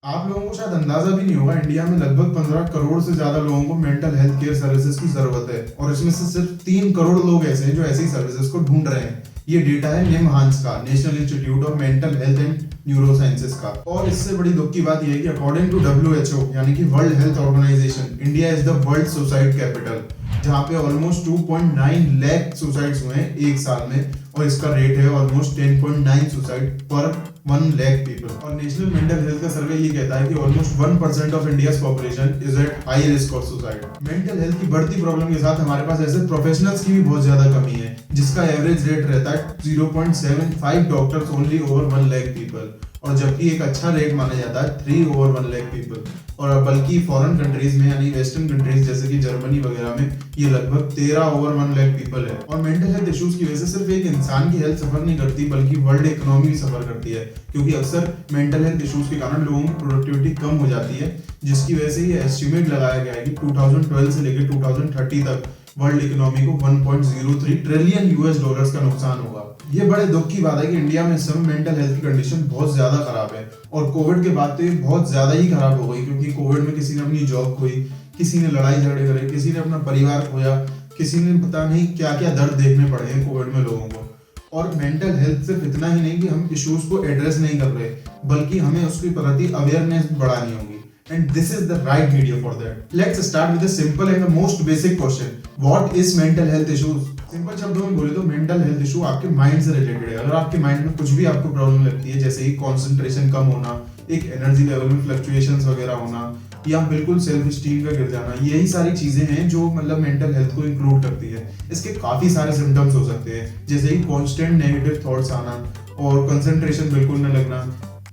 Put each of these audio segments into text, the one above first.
आप लोगों को शायद अंदाजा भी नहीं होगा, इंडिया में लगभग 15 करोड़ से ज्यादा लोगों को मेंटल हेल्थ केयर सर्विसेज की जरूरत है और इसमें से सिर्फ 3 करोड़ लोग ऐसे हैं जो ऐसी सर्विसेज को ढूंढ रहे हैं। ये डेटा है निमहांस का, national institute of mental health and neuro sciences का। और इससे बड़ी दुख की बात यह है कि अकॉर्डिंग टू WHO यानी कि world health organisation, India is the world suicide capital, जहां पे ऑलमोस्ट 2.9 लाख सुसाइड्स हुए हैं एक साल में और इसका रेट है ऑलमोस्ट 10.9 सुसाइड पर 1 लाख पीपल। और नेशनल मेंटल हेल्थ का सर्वे ये कहता है कि almost 1% of India's population is at high risk of suicide. Mental health की बढ़ती प्रॉब्लम के साथ हमारे पास ऐसे प्रोफेशनल्स की भी बहुत ज्यादा कमी है, जिसका एवरेज रेट रहता है 0.75 doctors only over 1 lakh people, और जबकि एक अच्छा रेट माना जाता है 3 ओवर 1 लाख पीपल। और बल्कि फॉरेन कंट्रीज में यानी वेस्टर्न कंट्रीज जैसे कि जर्मनी वगैरह में ये लगभग 13 ओवर 1 लाख पीपल है। और मेंटल हेल्थ इश्यूज की वजह से सिर्फ एक इंसान की हेल्थ सफर नहीं करती बल्कि वर्ल्ड इकोनॉमी भी सफर करती है, क्योंकि अक्सर मेंटल हेल्थ इश्यूज के कारण लोगों की प्रोडक्टिविटी कम हो जाती है, जिसकी वजह से ये एस्टिमेट लगाया गया है कि 2012 से लेकर 2030 तक वर्ल्ड इकोनॉमी को 1.03 ट्रिलियन यूएस डॉलर्स का नुकसान होगा। ये बड़े दुख की बात है कि इंडिया में इस समय मेंटल हेल्थ की कंडीशन बहुत ज्यादा खराब है और कोविड के बाद तो ये बहुत ज्यादा ही खराब हो गई, क्योंकि कोविड में किसी ने अपनी जॉब खोई, किसी ने लड़ाई झगड़े करे, किसी ने अपना परिवार खोया, किसी ने पता नहीं क्या क्या दर्द देखने पड़े हैं कोविड में लोगों को। और मेंटल हेल्थ सिर्फ इतना ही नहीं कि हम इश्यूज को एड्रेस नहीं कर रहे, बल्कि हमें उसके प्रति अवेयरनेस बढ़ानी होगी। And this is the right video for that. Let's start with the simple and the most basic question. What is mental health issues? Simple शब्दों में बोले तो मेंटल हेल्थ इशू आपके माइंड से रिलेटेड है। अगर आपके माइंड में कुछ भी आपको प्रॉब्लम लगती है, जैसे कि कंसंट्रेशन कम होना, एक एनर्जी लेवल में फ्लक्चुएशंस वगैरह होना, या बिल्कुल सेल्फ स्टीम का गिर जाना, यही सारी चीजें हैं जो मतलब मेंटल हेल्थ को इंक्लूड करती है। इसके काफी सारे सिम्टम्स हो सकते हैं, जैसे कि कांस्टेंट नेगेटिव थॉट्स आना और कंसंट्रेशन बिल्कुल न लगना,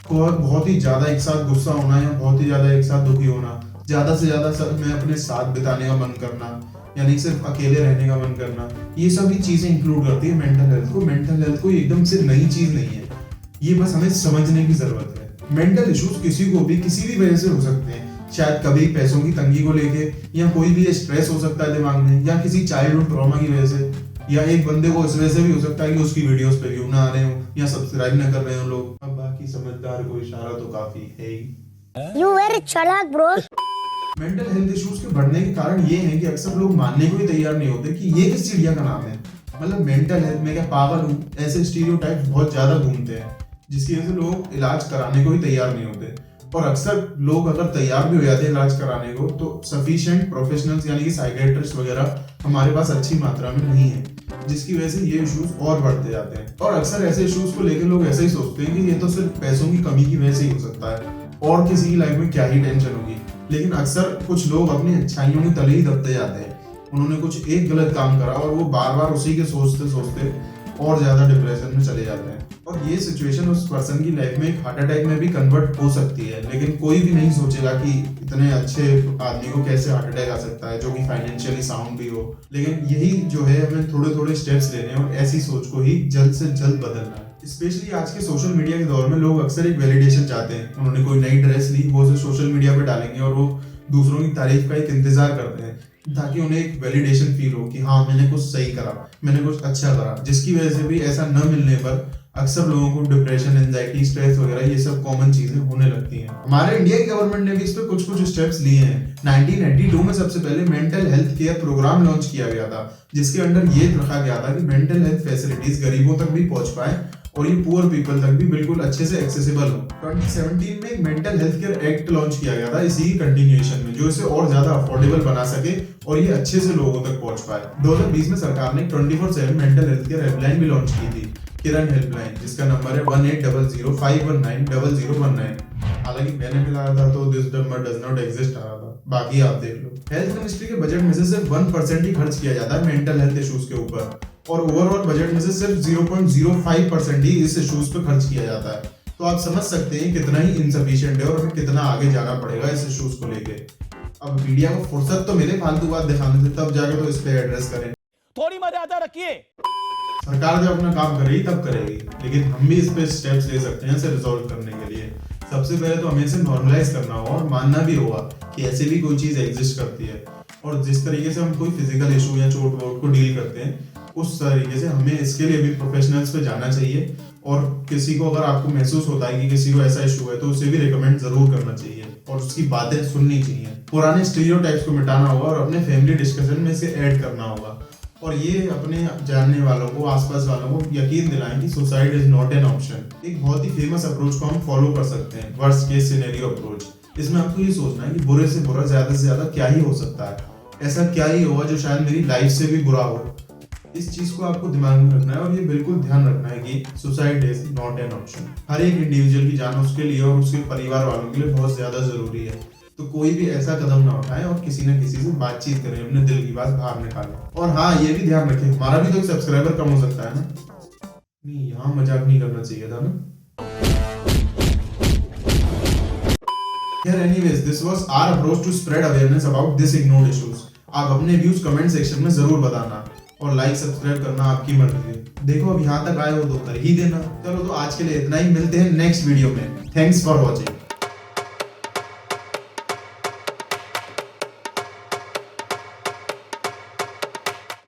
बहुत ही ज्यादा एक साथ गुस्सा होना या बहुत ही ज्यादा एक साथ दुखी होना, ज्यादा से ज्यादा समय अपने साथ बिताने का मन करना, यानी सिर्फ अकेले रहने का मन करना, ये सभी चीजें इंक्लूड करती है मेंटल हेल्थ को। मेंटल हेल्थ को एकदम से नई चीज नहीं है, ये बस हमें समझने की जरूरत है। मेंटल इश्यूज किसी को भी किसी भी वजह से हो सकते हैं, शायद कभी पैसों की तंगी को लेके, या कोई भी स्ट्रेस हो सकता है दिमाग में, या किसी चाइल्डहुड ट्रॉमा की वजह से, या एक बंदे को इस वजह से भी हो सकता है कि उसकी वीडियोस पे व्यू ना आ रहे हो या सब्सक्राइब ना कर रहे हो लोग। अब बाकी समझदार को इशारा तो काफी है ही। You very चालाक ब्रो। मेंटल हेल्थ इश्यूज के बढ़ने के कारण ये है कि अक्सर लोग मानने को ही तैयार नहीं होते कि ये किस चिड़िया का नाम है। मतलब मेंटल हेल्थ में क्या पागल हूँ, ऐसे स्टीरियोटाइप्स बहुत ज्यादा घूमते हैं, जिसकी वजह से लोग इलाज कराने को ही तैयार नहीं होते। और अक्सर लोग अगर तैयार भी हो जाते हैं इलाज कराने को, तो सफिशिएंट प्रोफेशनल्स यानी कि साइकियाट्रिस्ट वगैरह हमारे पास अच्छी मात्रा में नहीं है, जिसकी वजह से ये इश्यूज और बढ़ते जाते हैं। और अक्सर ऐसे इश्यूज को लेकर लोग ऐसे ही सोचते हैं कि ये तो सिर्फ पैसों की कमी की वजह से ही हो सकता है और किसी की लाइफ में क्या ही टेंशन होगी। लेकिन अक्सर कुछ लोग अपनी अच्छाइयों के तले ही दबते जाते हैं। उन्होंने कुछ एक गलत काम करा और वो बार बार उसी के सोचते सोचते और ज्यादा डिप्रेशन में चले जाते हैं, और ये सिचुएशन उस पर्सन की लाइफ में एक हार्ट अटैक में भी कन्वर्ट हो सकती है। लेकिन कोई भी नहीं सोचेगा कि इतने अच्छे आदमी को कैसे हार्ट अटैक आ सकता है, जो कि फाइनेंशियली साउंड भी हो। लेकिन यही जो है, हमें थोड़े थोड़े स्टेप्स लेने हैं और ऐसी सोच को ही जल्द से जल्द बदलना है। स्पेशली आज के सोशल मीडिया के दौर में लोग अक्सर एक वैलिडेशन चाहते हैं। उन्होंने कोई नई ड्रेस ली, वो उसे सोशल मीडिया पे डालेंगे और वो दूसरों की तारीफ का एक इंतजार करते हैं, ताकि उन्हें एक वैलिडेशन फील हो कि हाँ मैंने कुछ सही करा, मैंने कुछ अच्छा करा। जिसकी वजह से भी ऐसा न मिलने पर अक्सर लोगों को डिप्रेशन, एंजाइटी, स्ट्रेस वगैरह ये सब कॉमन चीजें होने लगती हैं। हमारे इंडिया की गवर्नमेंट ने भी इस पे कुछ कुछ स्टेप्स लिए हैं। 1982 में सबसे पहले mental health care programme launch किया गया था, जिसके अंडर ये रखा गया था कि मेंटल हेल्थ फैसिलिटीज गरीबों तक भी पहुंच पाए और ये पुअर पीपल तक भी बिल्कुल अच्छे से एक्सेसिबल हो। 2017 में एक mental health care act launch किया गया था इसी की कंटिन्यूएशन में, जो इसे और ज्यादा अफोर्डेबल बना सके और ये अच्छे से लोगों तक पहुंच पाए। 2020 में सरकार ने 24/7 मेंटल हेल्थ केयर हेल्पलाइन भी लॉन्च की थी, किरण हेल्पलाइन, जिसका नंबर है 1800-519-0019। हालांकि मैंने मिलाया था तो this number does not exist आ रहा था, बाकी आप देख लो। हेल्थ मिनिस्ट्री के बजट में से सिर्फ 1% ही खर्च किया जाता है मेंटल हेल्थ इश्यूज के ऊपर, और ओवरऑल बजट में से सिर्फ 0.05% ही इस इश्यूज पे खर्च किया जाता है। तो आप समझ सकते हैं कितना ही इनसफिशिएंट है और हमें कितना आगे जाना पड़ेगा इस इश्यूज को लेके। अब मीडिया को फुर्सत तो मिले फालतू बात दिखाने से, तब जाके तो इस पे एड्रेस करें। थोड़ी मर्यादा रखिए। सरकार जब अपना काम करेगी तब करेगी, लेकिन हम भी इस पे स्टेप्स ले सकते हैं इसे रिजॉल्व करने के लिए। सबसे पहले तो हमें इसे नॉर्मलाइज करना होगा और मानना भी होगा कि ऐसे भी कोई चीज एग्जिस्ट करती है, और जिस तरीके से हम कोई फिजिकल इशू या चोट वोट को डील करते हैं, उस तरीके से हमें इसके लिए भी प्रोफेशनल्स पे जाना चाहिए और किसी को अगर आपको महसूस होता है कि किसी को ऐसा इशू है तो उसे भी रिकमेंड जरूर करना चाहिए और उसकी बातें सुननी चाहिए। पुराने स्टीरियोटाइप्स को मिटाना होगा और अपने फैमिली डिस्कशन में इसे ऐड करना होगा और ये अपने जानने वालों को, आसपास वालों को यकीन दिलाएं कि suicide is not an option. एक बहुत ही फेमस अप्रोच को हम फॉलो कर सकते हैं, वर्स्ट केस सिनेरियो अप्रोच। इसमें आपको ये सोचना है कि बुरे से बुरा ज्यादा से ज्यादा क्या ही हो सकता है, ऐसा क्या ही होगा जो शायद मेरी लाइफ से भी बुरा हो। इस चीज को आपको दिमाग में रखना है और ये बिल्कुल ध्यान रखना है कि suicide is not an option. हर एक इंडिविजुअल की जान उसके लिए और उसके परिवार वालों के लिए बहुत ज्यादा जरूरी है, तो कोई भी ऐसा कदम ना उठाए और किसी न किसी से बातचीत करें, अपने दिल की बात बाहर निकालें। और हाँ, ये भी ध्यान रखें, हमारा भी तो एक सब्सक्राइबर कम हो सकता है ना। नहीं, यहाँ मजाक नहीं करना चाहिए था ना। Here anyways, this was our approach to spread awareness about this ignored issues. आप अपने व्यूज कमेंट सेक्शन में जरूर बताना और लाइक सब्सक्राइब करना आपकी मर्जी है। देखो अब यहाँ तक आए हो तो कर ही देना। चलो तो आज के लिए इतना ही, मिलते हैं नेक्स्ट वीडियो में। Thanks for watching.